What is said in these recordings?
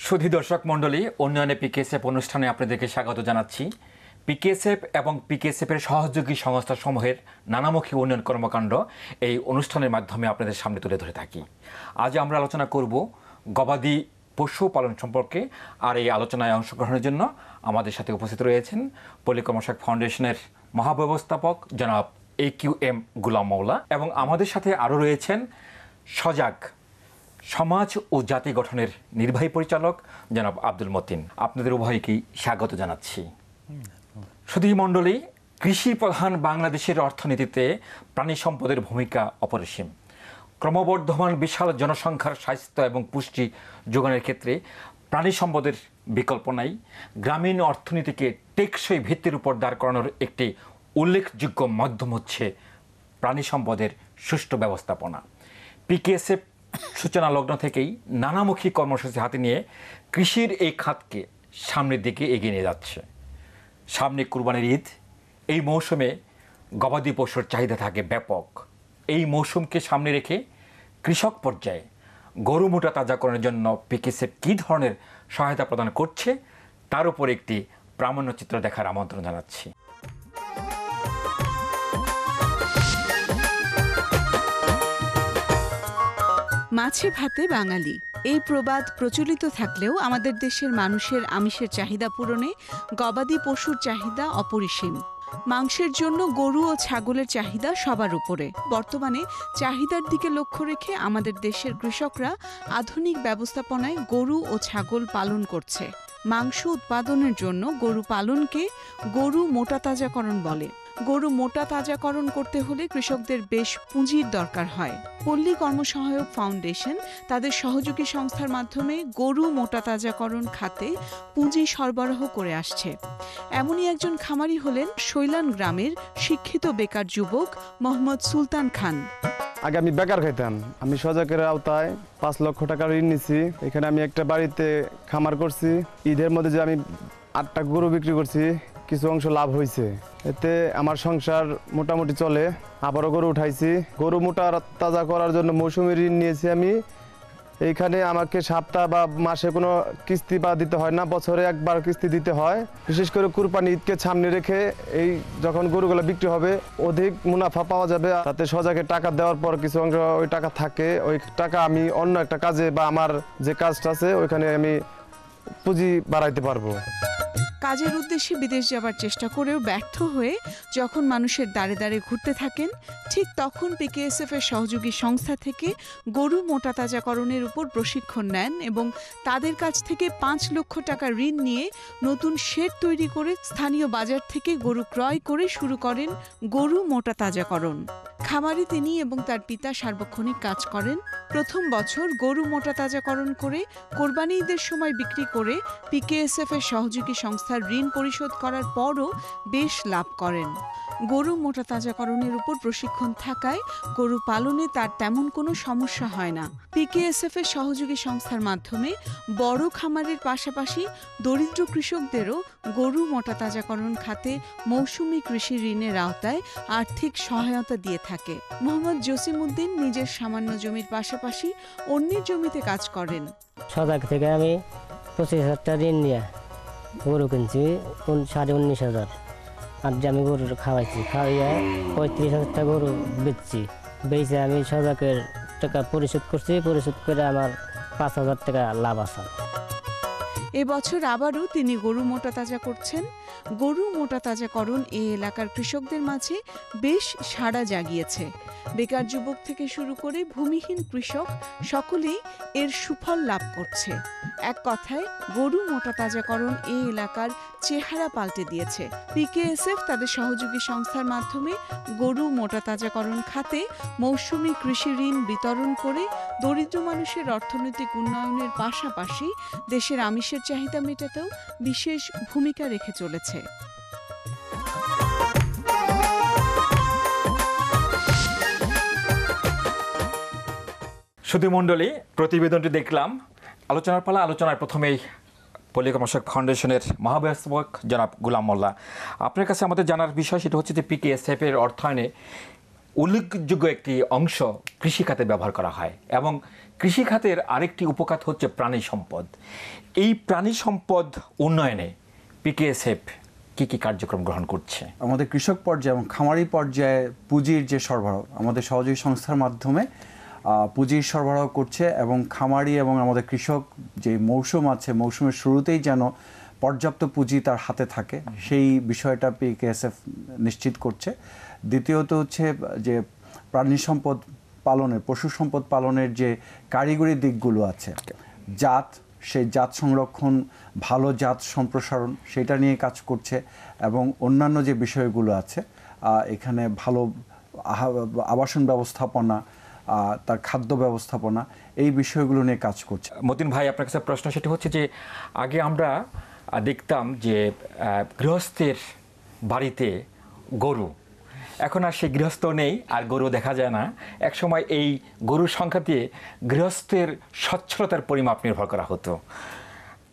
সুধী দর্শক মণ্ডলী, উন্নয়নে পিকেএসএফ অনুষ্ঠানে আপনাদেরকে স্বাগত জানাচ্ছি। পিকেএসএফ এবং পিকেএসএফের সহযোগী সংস্থাসমূহের নানামুখী উন্নয়ন কর্মকাণ্ড এই অনুষ্ঠানের মাধ্যমে আপনাদের সামনে তুলে ধরে থাকি। আজ আমরা আলোচনা করব গবাদি পশু পালন সম্পর্কে। আর এই আলোচনায় অংশগ্রহণের জন্য আমাদের সাথে উপস্থিত রয়েছেন পল্লী কর্মসহায়ক ফাউন্ডেশনের মহাব্যবস্থাপক জনাব AQM গুলাম মওলা, এবং আমাদের সাথে আরও রয়েছেন সজাগ সমাজ ও জাতি গঠনের নির্বাহী পরিচালক জনাব আব্দুল মতিন। আপনাদের উভয়কেই স্বাগত জানাচ্ছি। সুধী মণ্ডলী, কৃষি প্রধান বাংলাদেশের অর্থনীতিতে প্রাণী সম্পদের ভূমিকা অপরিসীম। ক্রমবর্ধমান বিশাল জনসংখ্যার স্বাস্থ্য এবং পুষ্টি যোগানের ক্ষেত্রে প্রাণী সম্পদের বিকল্প নাই। গ্রামীণ অর্থনীতিকে টেকসই ভিত্তির উপর দাঁড় করানোর একটি উল্লেখযোগ্য মাধ্যম হচ্ছে প্রাণী সম্পদের সুষ্ঠু ব্যবস্থাপনা। পিকেএসএফ সূচনা লগ্ন থেকেই নানামুখী কর্মসূচি হাতে নিয়ে কৃষির এই খাতকে সামনের দিকে এগিয়ে নিয়ে যাচ্ছে। সামনে কুরবানির ঈদ, এই মৌসুমে গবাদি পশুর চাহিদা থাকে ব্যাপক। এই মৌসুমকে সামনে রেখে কৃষক পর্যায়ে গরু মোটা তাজাকরণের জন্য পিকেএসএফ কী ধরনের সহায়তা প্রদান করছে তার উপর একটি প্রামাণ্যচিত্র দেখার আমন্ত্রণ জানাচ্ছি। মাছে ভাতে বাঙালি, এই প্রবাদ প্রচলিত থাকলেও আমাদের দেশের মানুষের আমিষের চাহিদা পূরণে গবাদি পশুর চাহিদা অপরিসীম। মাংসের জন্য গরু ও ছাগলের চাহিদা সবার উপরে। বর্তমানে চাহিদার দিকে লক্ষ্য রেখে আমাদের দেশের কৃষকরা আধুনিক ব্যবস্থাপনায় গরু ও ছাগল পালন করছে। মাংস উৎপাদনের জন্য গরু পালনকে গরু মোটা তাজাকরণ বলে। গরু মোটা তাজাকরণ করতে হলে কৃষকদের বেশ পুঁজির দরকার হয়। পল্লী কর্মসহায়ক ফাউন্ডেশন তাদের সহযোগী সংস্থার মাধ্যমে গরু মোটা তাজাকরণ খাতে পুঁজি সরবরাহ করে আসছে। এমনই একজন খামারি হলেন শৈলান গ্রামের শিক্ষিত বেকার যুবক মোহাম্মদ সুলতান খান। আগে আমি বেকার খাইতাম। আমি সজাগের আওতায় 5 লক্ষ টাকা ঋণ নিছি। এখানে আমি একটা বাড়িতে খামার করছি। ঈদের মধ্যে যে আমি 8টা গরু বিক্রি করছি, কিছু অংশ লাভ হয়েছে। এতে আমার সংসার মোটামুটি চলে। আবারও গরু উঠাইছি। গরু মোটা তাজা করার জন্য মৌসুমি ঋণ নিয়েছি আমি। এইখানে আমাকে সপ্তাহ বা মাসে কোনো কিস্তি বা দিতে হয় না, বছরে একবার কিস্তি দিতে হয়। বিশেষ করে কুরবানি ঈদকে সামনে রেখে এই যখন গরুগুলো বিক্রি হবে অধিক মুনাফা পাওয়া যাবে। তাতে সজাগে টাকা দেওয়ার পর কিছু অংশ ওই টাকা থাকে, ওই টাকা আমি অন্য একটা কাজে বা আমার যে কাজটা আছে ওইখানে আমি পুঁজি বাড়াইতে পারবো। কাজের উদ্দেশ্যে বিদেশ যাবার চেষ্টা করেও ব্যর্থ হয়ে যখন মানুষের দাঁড়ে দাঁড়ে ঘুরতে থাকেন, ঠিক তখন পিকেএসএফ এর সহযোগী সংস্থা থেকে গরু মোটা তাজাকরণের উপর প্রশিক্ষণ নেন এবং তাদের কাছ থেকে 5 লক্ষ টাকা ঋণ নিয়ে নতুন শেড তৈরি করে স্থানীয় বাজার থেকে গরু ক্রয় করে শুরু করেন গরু মোটা তাজাকরণ। খামারে তিনি এবং তার পিতা সার্বক্ষণিক কাজ করেন। প্রথম বছর গরু মোটা তাজাকরণ করে কোরবানি ঈদের সময় বিক্রি করে পিকেএসএফ এর সহযোগী সংস্থার ঋণ পরিশোধ করার পরও বেশ লাভ করেন। গরু মোটা তাজাকরণের উপর প্রশিক্ষণ থাকায় গরু পালনে তার তেমন কোনো সমস্যা হয় না। পিকেএসএফ এর সহযোগী সংস্থার মাধ্যমে বড় খামারের পাশাপাশি দরিদ্র কৃষকদেরও গরু মোটা তাজাকরণ খাতে মৌসুমি কৃষি ঋণের আওতায় আর্থিক সহায়তা দিয়ে থাকে। মোহাম্মদ জসিমউদ্দিন নিজের সামান্য জমির পাশাপাশি অন্যের জমিতে কাজ করেন। সজাগ থেকে আমি 25,000 টাকা ঋণ নিয়ে গরু কিনছি 19,500। আর যে আমি গরু খাওয়াইছি, খাওয়াইয়া 35,000 টাকা গরু বেচছি। বেচে আমি সজাগের টাকা পরিশোধ করছি। পরিশোধ করে আমার 5,000 টাকা লাভ আছে। এবছর আবারও তিনি গরু মোটা তাজা করছেন। গরু মোটা তাজাকরণ এই এলাকার কৃষকদের মাঝে বেশ সাড়া জাগিয়েছে। বেকার যুবক থেকে শুরু করে ভূমিহীন কৃষক সকলেই এর সুফল লাভ করছে। এক কথায় গরু মোটা তাজাকরণ এই এলাকার চেহারা পাল্টে দিয়েছে। পিকেএসএফ তাদের সহযোগী সংস্থার মাধ্যমে গরু মোটা তাজাকরণ খাতে মৌসুমি কৃষি ঋণ বিতরণ করে দরিদ্র মানুষের অর্থনৈতিক উন্নয়নের পাশাপাশি দেশের আমিষের চাহিদা মেটাতেও বিশেষ ভূমিকা রেখে চলেছে। সুধী মণ্ডলী, প্রতিবেদনটি দেখলাম। আলোচনার পালা। আলোচনার প্রথমেই পল্লী কর্মসহায়ক ফাউন্ডেশনের মহাব্যবস্থাপক জনাব গুলাম মোল্লা, আপনার কাছে আমাদের জানার বিষয় সেটা হচ্ছে যে পিকেএসএফ এর অর্থায়নে উল্লেখযোগ্য একটি অংশ কৃষিখাতে ব্যবহার করা হয় এবং কৃষিখাতের আরেকটি উপখাত হচ্ছে প্রাণী সম্পদ। এই প্রাণী সম্পদ উন্নয়নে পিকেএসএফ কি কি কার্যক্রম গ্রহণ করছে? আমাদের কৃষক পর্যায়ে এবং খামারি পর্যায়ে পুঁজির যে সরবরাহ আমাদের সহযোগী সংস্থার মাধ্যমে পুঁজির সরবরাহ করছে এবং খামারি এবং আমাদের কৃষক যে মৌসুম আছে মৌসুমের শুরুতেই যেন পর্যাপ্ত পুঁজি তার হাতে থাকে সেই বিষয়টা পিকেএসএফ নিশ্চিত করছে। দ্বিতীয়ত হচ্ছে যে প্রাণী সম্পদ পালনের পশু সম্পদ পালনের যে কারিগরি দিকগুলো আছে, সেই জাত সংরক্ষণ, ভালো জাত সম্প্রসারণ সেটা নিয়ে কাজ করছে এবং অন্যান্য যে বিষয়গুলো আছে এখানে ভালো আবাসন ব্যবস্থাপনা, তার খাদ্য ব্যবস্থাপনা, এই বিষয়গুলো নিয়ে কাজ করছে। মতিন ভাই, আপনার কাছে প্রশ্ন সেটি হচ্ছে যে আগে আমরা দেখতাম যে গৃহস্থের বাড়িতে গরু, এখন আর সেই গৃহস্থ নেই আর গরু দেখা যায় না। একসময় এই গরুর সংখ্যা দিয়ে গৃহস্থের সচ্ছলতার পরিমাপ নির্ভর করা হতো।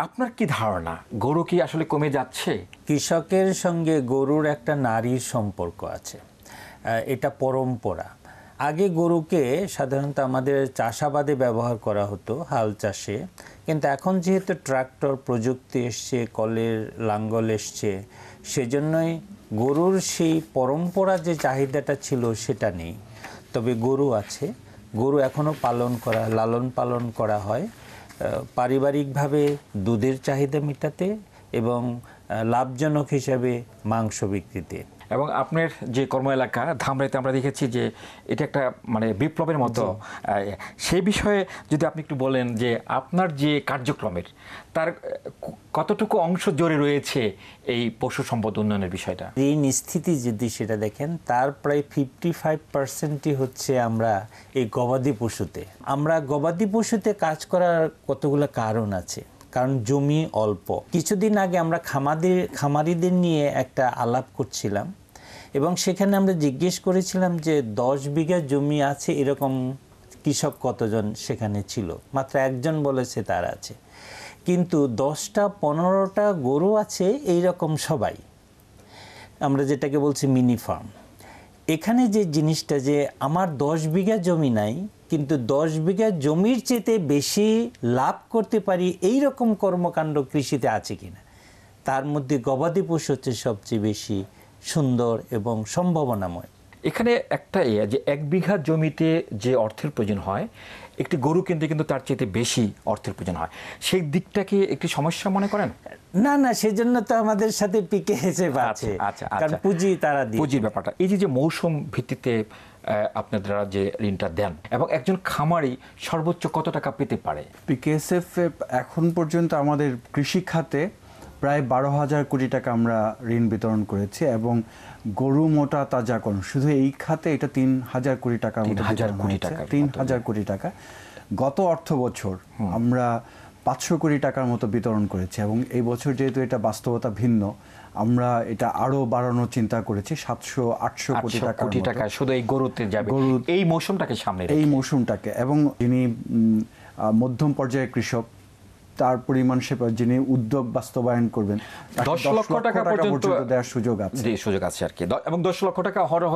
আপনার কি ধারণা, গরু কি আসলে কমে যাচ্ছে? কৃষকের সঙ্গে গরুর একটা নারীর সম্পর্ক আছে, এটা পরম্পরা। আগে গরুকে সাধারণত আমাদের চাষাবাদে ব্যবহার করা হতো, হাল চাষে, কিন্তু এখন যেহেতু ট্রাক্টর প্রযুক্তি এসছে, কলের লাঙ্গল এসছে, সেজন্যই গরুর সেই পরম্পরা যে চাহিদাটা ছিল সেটা নেই। তবে গরু আছে, গরু এখনও লালন পালন করা হয় পারিবারিকভাবে দুধের চাহিদা মেটাতে এবং লাভজনক হিসাবে মাংস বিক্রিতে। এবং আপনার যে কর্ম এলাকা ধামরাইতে আমরা দেখেছি যে এটা একটা মানে বিপ্লবের মতো। সেই বিষয়ে যদি আপনি একটু বলেন যে আপনার যে কার্যক্রমের তার কতটুকু অংশ জড়ে রয়েছে এই পশু সম্পদ উন্নয়নের বিষয়টা? এই স্থিতি যদি সেটা দেখেন, তার প্রায় 55%ই হচ্ছে আমরা এই গবাদি পশুতে। আমরা গবাদি পশুতে কাজ করার কতগুলো কারণ আছে, কারণ জমি অল্প। কিছুদিন আগে আমরা খামারিদের নিয়ে একটা আলাপ করছিলাম এবং সেখানে আমরা জিজ্ঞেস করেছিলাম যে 10 বিঘা জমি আছে এরকম কৃষক কতজন সেখানে ছিল। মাত্র একজন বলেছে তার আছে, কিন্তু 10টা 15টা গরু আছে এইরকম সবাই, আমরা যেটাকে বলছি মিনি ফার্ম। এখানে যে জিনিসটা যে আমার 10 বিঘা জমি নাই, কিন্তু 10 বিঘা জমির চেয়ে বেশি লাভ করতে পারি এই রকম কর্মকাণ্ড কৃষিতে আছে কিনা, তার মধ্যে গবাদি পশু হচ্ছে সবচেয়ে বেশি সুন্দর এবং সম্ভাবনাময়। এখানে একটা যে 1 বিঘা জমিতে যে অর্থের প্রয়োজন হয়, একটি গরু কিনতে কিন্তু তার চেয়ে বেশি অর্থের প্রয়োজন হয়। সেই দিকটাকে একটি সমস্যা মনে করেন? না, সেজন্য তো আমাদের সাথে পিকেএসএফ আছে, কারণ পুঁজি তারা দিয়ে। পুঁজির ব্যাপারটা এই যে মৌসুম ভিত্তিতে আপনারা যে ঋণটা দেন এবং একজন খামারি সর্বোচ্চ কত টাকা পেতে পারে? পিকেএসএফ এখন পর্যন্ত আমাদের কৃষি খাতে প্রায় 12,000 কোটি টাকা আমরা ঋণ বিতরণ করেছি এবং গরু মোটা তাজাকরণ শুধু এই খাতে এটা 3,000 কোটি টাকার মতো। 3,000 কোটি টাকা গত অর্থ বছর আমরা 500 কোটি টাকার মতো বিতরণ করেছি এবং এই বছর যেহেতু এটা বাস্তবতা ভিন্ন, আমরা এটা আরো বাড়ানোর চিন্তা করেছি। 700-800 কোটি টাকা শুধু এই গরুতে যাবে এই মৌসুমটাকে সামনে, এই মৌসুমটাকে। এবং যিনি মধ্যম পর্যায়ের কৃষক, তার পরিমাণ যিনি উদ্যোগ বাস্তবায়ন করবেন 10 লক্ষ টাকা পর্যন্ত দেওয়ার সুযোগ আছে আর কি। এবং 10 লক্ষ টাকা হরহ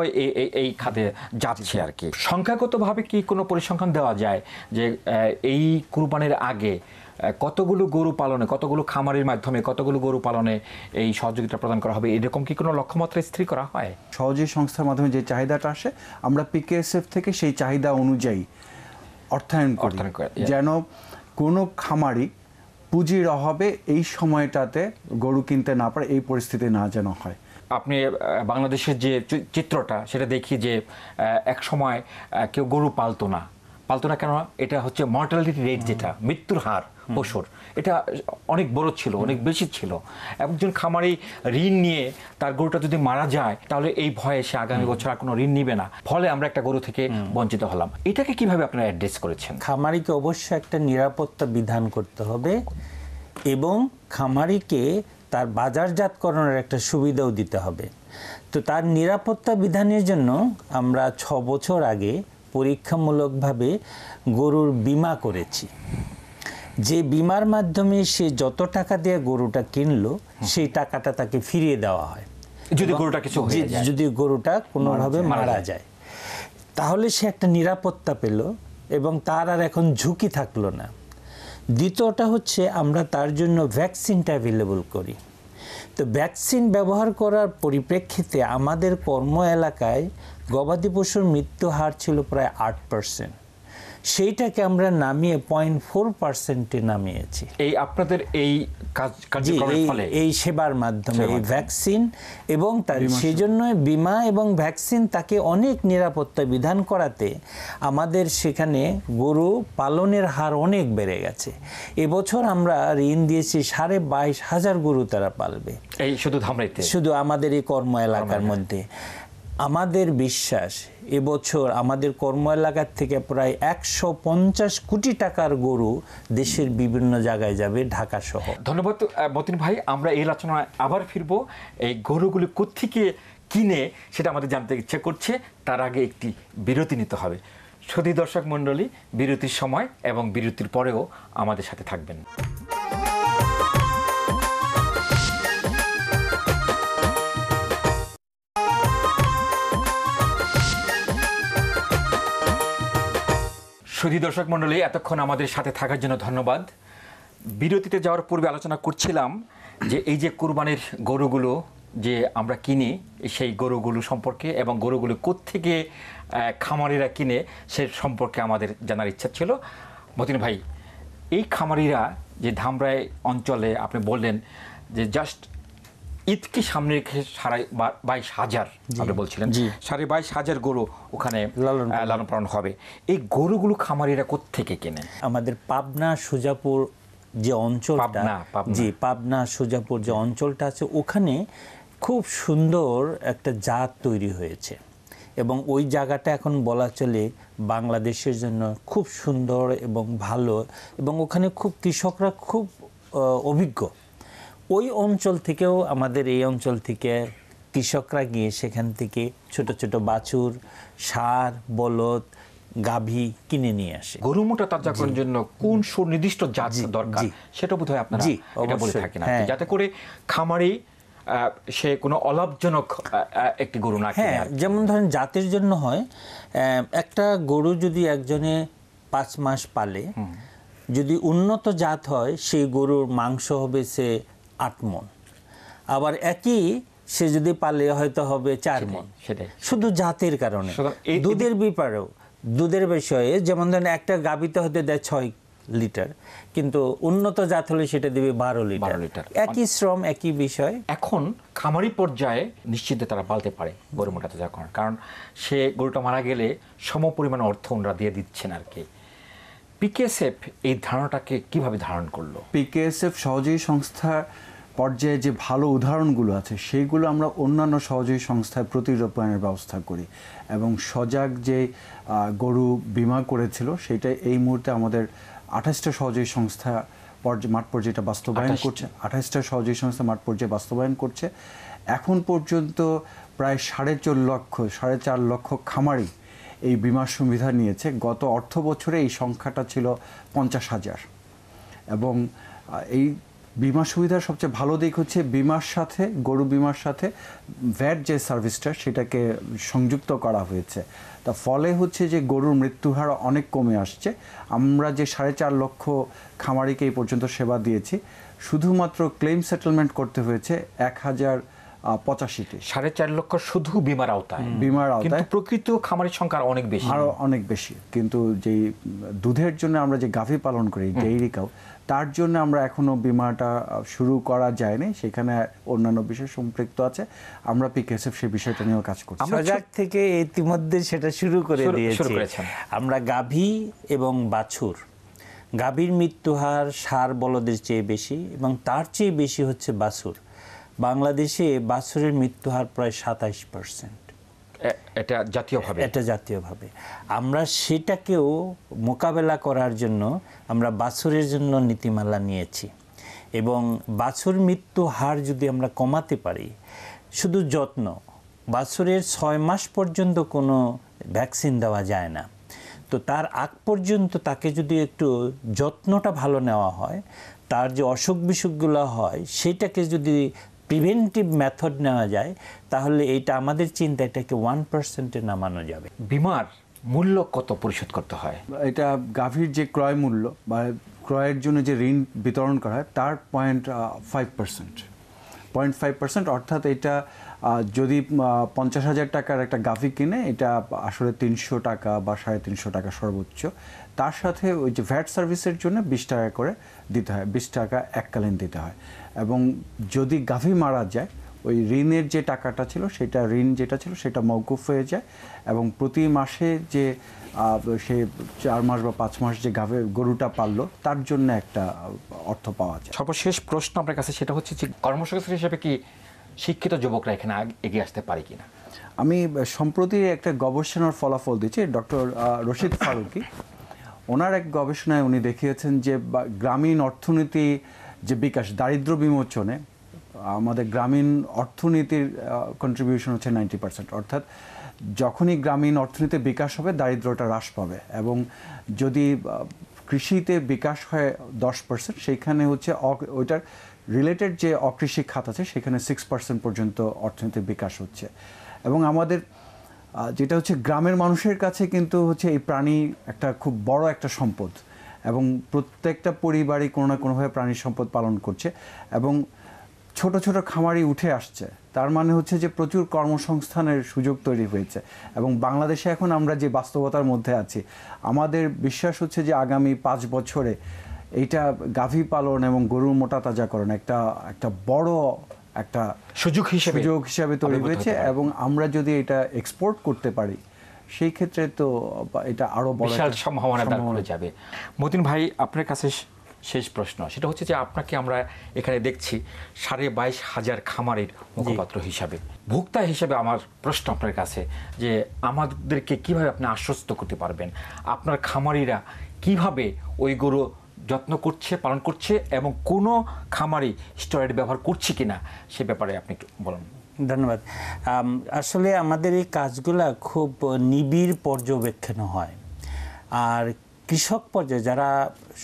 এই খাতে যাচ্ছে আর কি। সংখ্যাগতভাবে কি কোনো পরিসংখ্যান দেওয়া যায় যে এই কুরবানির আগে কতগুলো গরু পালনে, কতগুলো খামারের মাধ্যমে কতগুলো গরু পালনে এই সহযোগিতা প্রদান করা হবে, এরকম কি কোনো লক্ষ্যমাত্রা স্থির করা হয়? সহযোগী সংস্থার মাধ্যমে যে চাহিদাটা আসে আমরা পিকেএসএফ থেকে সেই চাহিদা অনুযায়ী অর্থায়ন করি, যেন কোনো খামারি পুঁজির অভাবে এই সময়টাতে গরু কিনতে না পারে, এই পরিস্থিতি না যেন হয়। আপনি বাংলাদেশের যে চিত্রটা সেটা দেখি যে এক সময় কেউ গরু পালতো না কেন? এটা হচ্ছে মর্টালিটি রেট, যেটা মৃত্যুর হার পশুর, এটা অনেক বড় ছিল, অনেক বেশি ছিল। একজন খামারি ঋণ নিয়ে তার গরুটা যদি মারা যায় তাহলে এই ভয়ে সে আগামী বছর আর কোনো ঋণ নিবে না, ফলে আমরা একটা গরু থেকে বঞ্চিত হলাম। এটাকে কিভাবে আপনারা অ্যাড্রেস করেছেন? খামারিকে অবশ্যই একটা নিরাপত্তা বিধান করতে হবে এবং খামারিকে তার বাজারজাতকরণের একটা সুবিধাও দিতে হবে। তো তার নিরাপত্তা বিধানের জন্য আমরা 6 বছর আগে পরীক্ষামূলকভাবে গরুর বীমা করেছি, যে বীমার মাধ্যমে সে যত টাকা দিয়ে গরুটা কিনলো সেই টাকাটা তাকে ফিরিয়ে দেওয়া হয় যদি গরুটা কিছু হয়ে যায়, যদি গরুটা কোনোভাবে মারা যায়। তাহলে সে একটা নিরাপত্তা পেল এবং তার আর এখন ঝুঁকি থাকলো না। দ্বিতীয়টা হচ্ছে আমরা তার জন্য ভ্যাকসিনটা অ্যাভেলেবল করি। তো ভ্যাকসিন ব্যবহার করার পরিপ্রেক্ষিতে আমাদের কর্ম এলাকায় গবাদি পশুর মৃত্যু হার ছিল প্রায় 8%, সেইটাকে আমরা নামিয়ে 0.4%-এ নামিয়েছি। এই আপনাদের এই কার্যক্রমের ফলে, এই সেবার মাধ্যমে, এই ভ্যাকসিন এবং তার সেজন্য বিমা এবং ভ্যাকসিন তাকে অনেক নিরাপত্তা বিধান করাতে আমাদের সেখানে গরু পালনের হার অনেক বেড়ে গেছে। এবছর আমরা ঋণ দিয়েছি 22,500 গরু তারা পালবে, এই শুধু ধামরাইতে, শুধু আমাদের এই কর্ম এলাকার মধ্যে। আমাদের বিশ্বাস এবছর আমাদের কর্ম এলাকার থেকে প্রায় 150 কোটি টাকার গরু দেশের বিভিন্ন জায়গায় যাবে, ঢাকা সহ। ধন্যবাদ মতিন ভাই। আমরা এই আলোচনায় আবার ফিরবো। এই গরুগুলি কোত্থেকে কিনে সেটা আমাদের জানতে ইচ্ছে করছে, তার আগে একটি বিরতি নিতে হবে। সুধী দর্শক মণ্ডলী, বিরতির সময় এবং বিরতির পরেও আমাদের সাথে থাকবেন। সুধী দর্শক মণ্ডলী, এতক্ষণ আমাদের সাথে থাকার জন্য ধন্যবাদ। বিরতিতে যাওয়ার পূর্বে আলোচনা করছিলাম যে এই যে কুরবানির গরুগুলো যে আমরা কিনি, সেই গরুগুলো সম্পর্কে এবং গরুগুলো কোত্থেকে খামারিরা কিনে সে সম্পর্কে আমাদের জানার ইচ্ছা ছিল। মতিন ভাই, এই খামারিরা যে ধামরাই অঞ্চলে আপনি বললেন যে জাস্ট ঈদকে সামনে রেখে 22,500 আপনি বলছিলেন, 22,500 গরু ওখানে লালন পালন হবে। এই গরুগুলো খামারিরা কোত্থেকে কেনে? আমাদের পাবনা সুজাপুর যে অঞ্চলটা, পাবনা সুজাপুর যে অঞ্চলটা আছে, ওখানে খুব সুন্দর একটা জাত তৈরি হয়েছে এবং ওই জায়গাটা এখন বলা চলে বাংলাদেশের জন্য খুব সুন্দর এবং ভালো, এবং ওখানে খুব কৃষকরা খুব অভিজ্ঞ। ওই অঞ্চল থেকেও আমাদের এই অঞ্চল থেকে কৃষকরা গিয়ে সেখান থেকে ছোট ছোট বাছুর, ষাঁড়, বলদ, গাভী কিনে নিয়ে আসে। গরু মোটা তাজাকরণের জন্য কোন সুনির্দিষ্ট জাত দরকার সেটা বোধহয় আপনারা এটা বলে থাকেন, যাতে করে খামারি সে কোনো অলাভজনক একটি গরু না কিনে। যেমন ধরেন জাতের জন্য হয়, একটা গরু যদি একজনে 5 মাস পালে, যদি উন্নত জাত হয় সেই গরুর মাংস হবে সে 8 মণ, আবার একই সে যদি পালে হয়তো হবে 4 মণ। সেটাই শুধু জাতের কারণে। দুধের ব্যাপারেও, দুধের বিষয়ে যেমন ধরেন একটা গাভীতে হতে দেয় 6 লিটার, কিন্তু উন্নত জাত হলে সেটা দেবে 12 লিটার। একই শ্রম, একই বিষয়। এখন খামারি পর্যায়ে নিশ্চিন্তে তারা পালতে পারে গরু মোটা তাজাকরণ, কারণ সে গরুটা মারা গেলে সমপরিমাণ অর্থ ওনারা দিয়ে দিচ্ছেন আর কি। পিকেএসএফ এই ধারণাটাকে কিভাবে ধারণ করলো? পিকেএসএফ সহযোগী সংস্থার পর্যায়ে যে ভালো উদাহরণগুলো আছে সেইগুলো আমরা অন্যান্য সহযোগী সংস্থায় প্রতিরূপায়নের ব্যবস্থা করি, এবং সজাগ যে গরু বিমা করেছিল সেটা এই মুহূর্তে আমাদের 28টা সহযোগী সংস্থা মাঠ পর্যায়ে বাস্তবায়ন করছে। 28টা সহযোগী সংস্থা মাঠ পর্যায়ে বাস্তবায়ন করছে। এখন পর্যন্ত প্রায় 4.5 লক্ষ খামারি এই বিমার সুবিধা নিয়েছে। গত অর্থ বছরে এই সংখ্যাটা ছিল 50,000। এবং এই বিমা সুবিধার সবচেয়ে ভালো দিক হচ্ছে বিমার সাথে, গরু বিমার সাথে ভ্যাট যে সার্ভিসটা সেটাকে সংযুক্ত করা হয়েছে। তা ফলে হচ্ছে যে গরুর মৃত্যুর হার অনেক কমে আসছে। আমরা যে 4.5 লক্ষ খামারিকে এই পর্যন্ত সেবা দিয়েছি, শুধুমাত্র ক্লেম সেটেলমেন্ট করতে হয়েছে 1085টি। 4.5 লক্ষ শুধু বিমার আওতায়। কিন্তু প্রকৃত খামারের সংখ্যা অনেক বেশি, আরো অনেক বেশি। কিন্তু যেই দুধের জন্য আমরা যে গাভী পালন করি, ডেইরি কাউ, তার জন্য আমরা এখনো বিমাটা শুরু করা যায়নি, সেখানে অন্যান্য বিষয় সম্পৃক্ত আছে। আমরা পিকেএসএফ সেই বিষয়টা নিয়েও কাজ করছি। সজাগ থেকে ইতিমধ্যে সেটা শুরু করে দিয়েছি। আমরা গাভী এবং বাছুর, গাভীর মৃত্যু হার ষাঁড় বলদের চেয়ে বেশি এবং তার চেয়ে বেশি হচ্ছে বাছুর। বাংলাদেশে বাছুরের মৃত্যু হার প্রায় 27%। এটা জাতীয়ভাবে আমরা সেটাকেও মোকাবেলা করার জন্য আমরা বাছুরের জন্য নীতিমালা নিয়েছি, এবং বাছুর মৃত্যু হার যদি আমরা কমাতে পারি, শুধু যত্ন, বাছুরের 6 মাস পর্যন্ত কোনো ভ্যাকসিন দেওয়া যায় না, তো তার আগ পর্যন্ত তাকে যদি একটু যত্নটা ভালো নেওয়া হয়, তার যে অসুখ বিসুখগুলো হয় সেটাকে যদি প্রিভেন্টিভ মেথড নেওয়া যায়, তাহলে এটা আমাদের চিন্তা, এটাকে 1%-এ নামানো যাবে। বিমার মূল্য কত পরিশোধ করতে হয়? এটা গাভীর যে ক্রয় মূল্য বা ক্রয়ের জন্য যে ঋণ বিতরণ করা হয় তার 0.5%, অর্থাৎ এটা যদি 50,000 টাকার একটা গাভী কিনে, এটা আসলে 300 টাকা বা 350 টাকা সর্বোচ্চ। তার সাথে ওই যে ভ্যাট সার্ভিসের জন্য 20 টাকা করে দিতে হয়, 20 টাকা এককালীন দিতে হয়। এবং যদি গাভী মারা যায়, ওই ঋণের যে টাকাটা ছিল সেটা মওকুফ হয়ে যায়, এবং প্রতি মাসে যে সে 4 মাস বা 5 মাস যে গরুটা পাললো তার জন্য একটা অর্থ পাওয়া যায়। সর্বশেষ প্রশ্ন আপনার কাছে, সেটা হচ্ছে যে কর্মসংস্থান হিসেবে কি শিক্ষিত যুবকরা এখানে এগিয়ে আসতে পারে কিনা? আমি সম্প্রতি একটা গবেষণার ফলাফল দিচ্ছি, ডক্টর রশিদ ফারুকি, ওনার এক গবেষণায় উনি দেখিয়েছেন যে গ্রামীণ অর্থনীতি যে বিকাশ, দারিদ্র বিমোচনে আমাদের গ্রামীণ অর্থনীতির কন্ট্রিবিউশন হচ্ছে 90%, অর্থাৎ যখনই গ্রামীণ অর্থনীতির বিকাশ হবে দারিদ্রতা হ্রাস পাবে। এবং যদি কৃষিতে বিকাশ হয় 10%, সেইখানে হচ্ছে ওইটার রিলেটেড যে অকৃষি খাত আছে সেখানে 6% পর্যন্ত অর্থনীতির বিকাশ হচ্ছে। এবং আমাদের যেটা হচ্ছে গ্রামের মানুষের কাছে কিন্তু হচ্ছে এই প্রাণী একটা খুব বড় একটা সম্পদ, এবং প্রত্যেকটা পরিবারই কোনো না কোনোভাবে প্রাণী সম্পদ পালন করছে, এবং ছোট ছোট খামারি উঠে আসছে। তার মানে হচ্ছে যে প্রচুর কর্মসংস্থানের সুযোগ তৈরি হয়েছে। এবং বাংলাদেশে এখন আমরা যে বাস্তবতার মধ্যে আছি, আমাদের বিশ্বাস হচ্ছে যে আগামী 5 বছরে এইটা গাভী পালন এবং গরুর মোটা তাজাকরণ একটা বড় একটা সুযোগ হিসেবে তৈরি হয়েছে। এবং আমরা যদি এটা এক্সপোর্ট করতে পারি সেই ক্ষেত্রে তো এটা আরো বড় বিশাল সম্ভাবনা দাঁড় করে যাবে। মতিন ভাই, আপনার কাছে শেষ প্রশ্ন, সেটা হচ্ছে যে আপনাকে আমরা এখানে দেখছি 22,500 খামারের মুখপাত্র হিসাবে, ভোক্তা হিসেবে আমার প্রশ্ন আপনার কাছে যে আমাদেরকে কিভাবে আপনি আশ্বস্ত করতে পারবেন আপনার খামারিরা কিভাবে ওই গরু যত্ন করছে, পালন করছে, এবং কোনো খামারি স্টেরয়েড ব্যবহার করছে কিনা সে ব্যাপারে আপনি একটু বলুন। ধন্যবাদ। আসলে আমাদের এই কাজগুলা খুব নিবিড় পর্যবেক্ষণ হয়, আর কৃষক পর্যায়ে যারা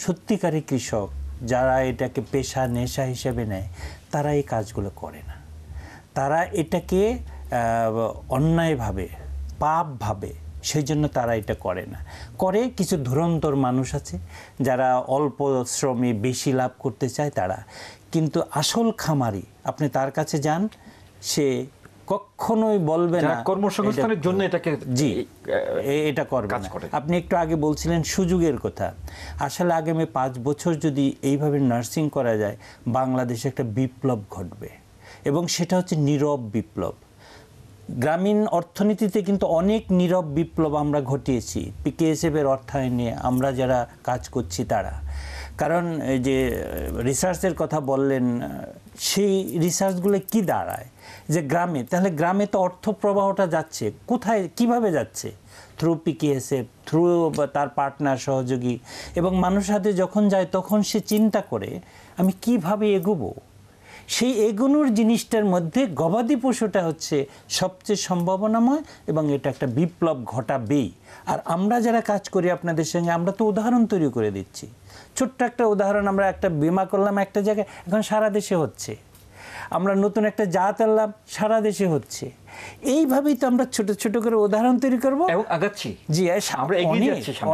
সত্যিকারী কৃষক, যারা এটাকে পেশা নেশা হিসেবে নেয়, তারা এই কাজগুলো করে না। তারা এটাকে অন্যায়ভাবে, পাপভাবে, সেই জন্য তারা এটা করে না। করে কিছু ধুরন্ধর মানুষ আছে যারা অল্প শ্রমে বেশি লাভ করতে চায় তারা। কিন্তু আসল খামারি, আপনি তার কাছে যান, সে কখনোই বলবে না কর্মসংস্থানের জন্য এটাকে এটা করবে না। আপনি একটু আগে বলছিলেন সুযোগের কথা। আসলে আগামী 5 বছর যদি এইভাবে নার্সিং করা যায়, বাংলাদেশে একটা বিপ্লব ঘটবে, এবং সেটা হচ্ছে নীরব বিপ্লব। গ্রামীণ অর্থনীতিতে কিন্তু অনেক নীরব বিপ্লব আমরা ঘটিয়েছি পিকেএসএফের অর্থায়নে, আমরা যারা কাজ করছি তারা। কারণ এই যে রিসার্চের কথা বললেন, সেই রিসার্চগুলো কি দাঁড়ায় যে গ্রামে, তাহলে গ্রামে তো অর্থ প্রবাহটা যাচ্ছে কোথায়, কিভাবে যাচ্ছে? থ্রু পিকেএসএফ, থ্রু তার পার্টনার, সহযোগী। এবং মানুষের হাতে যখন যায় তখন সে চিন্তা করে আমি কিভাবে এগোবো। সেই এগোনোর জিনিসটার মধ্যে গবাদি পশুটা হচ্ছে সবচেয়ে সম্ভাবনাময়, এবং এটা একটা বিপ্লব ঘটাবেই। আর আমরা যারা কাজ করি আপনাদের সঙ্গে, আমরা তো উদাহরণ তৈরি করে দিচ্ছি। ছোট্ট একটা উদাহরণ, আমরা একটা বীমা করলাম একটা জায়গায়, এখন সারা দেশে হচ্ছে। আমরা নতুন একটা জাত আনলাম, সারা দেশে হচ্ছে। এইভাবেই তো আমরা ছোট ছোট করে উদাহরণ তৈরি করবো এবং আগাচ্ছি। জি,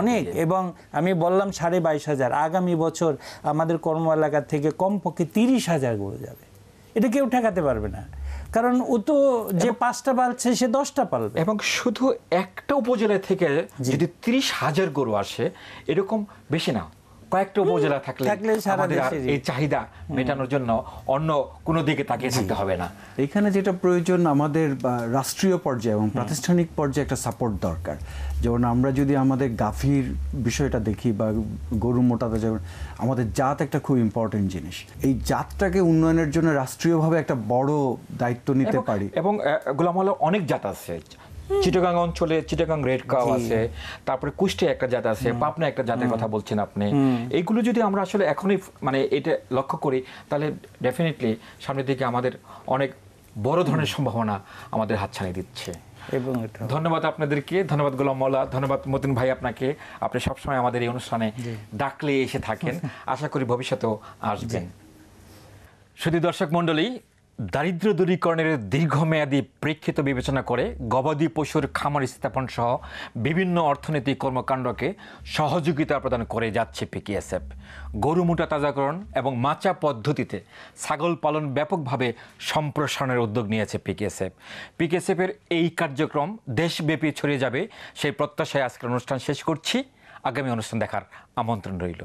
অনেক। এবং আমি বললাম 22,500, আগামী বছর আমাদের কর্ম এলাকা থেকে কমপক্ষে 30,000 গরু যাবে। এটা কেউ ঠেকাতে পারবে না, কারণ ও তো যে 5টা পালছে সে 10টা পালবে। এবং শুধু একটা উপজেলা থেকে যদি 30,000 গরু আসে, এরকম বেশি না, কয়েকটা উপজেলা থাকলে আমাদের এই চাহিদা মেটানোর জন্য অন্য কোনো দিকে তাকিয়ে থাকতে হবে না। এখানে যেটা প্রয়োজন, আমাদের রাষ্ট্রীয় পর্যায়ে এবং প্রাতিষ্ঠানিক পর্যায়ে একটা সাপোর্ট দরকার। যেমন আমরা যদি আমাদের গাভীর বিষয়টা দেখি বা গরু মোটাতে, যেমন আমাদের জাত একটা খুব ইম্পর্টেন্ট জিনিস, এই জাতটাকে উন্নয়নের জন্য রাষ্ট্রীয়ভাবে একটা বড় দায়িত্ব নিতে পারি। এবং গোলাম আলা অনেক জাত আছে, চিটাগাং অঞ্চলে চিটাগাং রেড কাউ আছে, তারপরে কুষ্টিয়া একটা জাত আছে, পাবনা একটা জাতের কথা বলছেন আপনি। এইগুলো যদি আমরা আসলে এখনই মানে এটা লক্ষ্য করি, তাহলে ডেফিনেটলি সামনের দিকে আমাদের অনেক বড় ধরনের সম্ভাবনা আমাদের হাতছানি দিচ্ছে। এবং ধন্যবাদ আপনাদেরকে, ধন্যবাদ গোলাম মাওলা, ধন্যবাদ মতিন ভাই আপনাকে। আপনি সবসময় আমাদের এই অনুষ্ঠানে ডাকলে এসে থাকেন, আশা করি ভবিষ্যতেও আসবেন। শুধু দর্শক মণ্ডলী, দারিদ্র্য দূরীকরণের দীর্ঘমেয়াদী প্রেক্ষিত বিবেচনা করে গবাদি পশুর খামার স্থাপন সহ বিভিন্ন অর্থনৈতিক কর্মকাণ্ডকে সহযোগিতা প্রদান করে যাচ্ছে পিকেএসএফ। গরু মোটা তাজাকরণ এবং মাচা পদ্ধতিতে ছাগল পালন ব্যাপকভাবে সম্প্রসারণের উদ্যোগ নিয়েছে পিকেএসএফ। পিকেএসএফের এই কার্যক্রম দেশব্যাপী ছড়িয়ে যাবে সেই প্রত্যাশায় আজকের অনুষ্ঠান শেষ করছি। আগামী অনুষ্ঠান দেখার আমন্ত্রণ রইল।